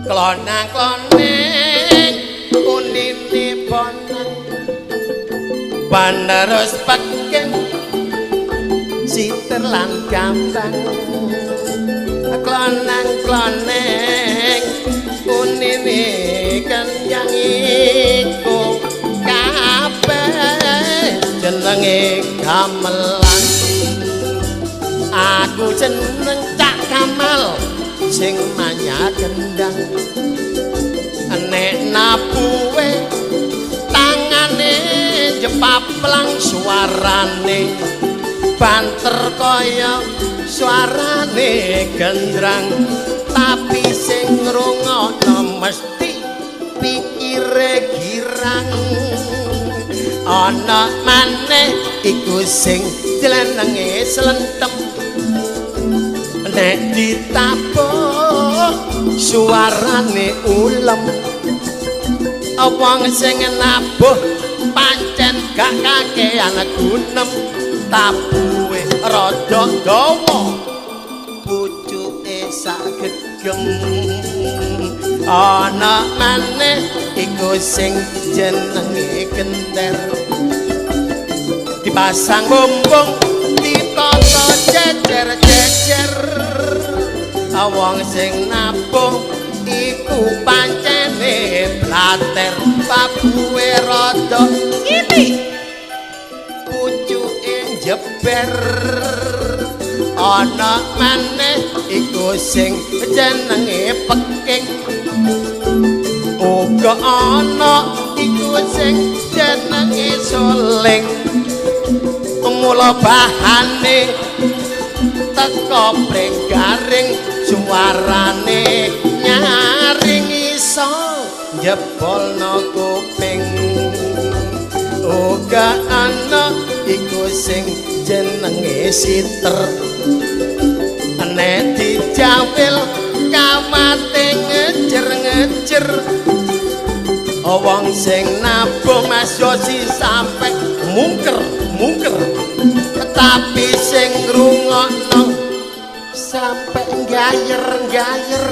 klonang-kloneng unine bonang panerus peken siter lan gampang klonang-kloneng unine kenyang iku kabeh jenenge gamelan aku jeneng Cak Kamal sing manya gendang nek nabuwe tangane jepaplang suarane banter kaya suarane gendrang tapi sing ngrungokno mesti pikire girang ana maneh iku sing jenenge slentem nek ditabuh suarane ulem wong sing nabuh pancen gak kakean gunem tabuhe rada dawa pucuke sak gegem ana maneh iku sing jenenge genter dipasang bumbung ditata jejer-jejer wong sing nabuh iku pancene blater babuhe rada iki pucuke jeber ana maneh iku sing jenenge peking uga ana iku sing jenenge soling mula bahane teko garing suarane nyaring iso jebolno kuping uga ana iku sing jenenge siter nek dijawil kawate ngejer-ngejer wong sing nabuh masih sampe mungker tapi sing ngrungokno sampe gayer-gayer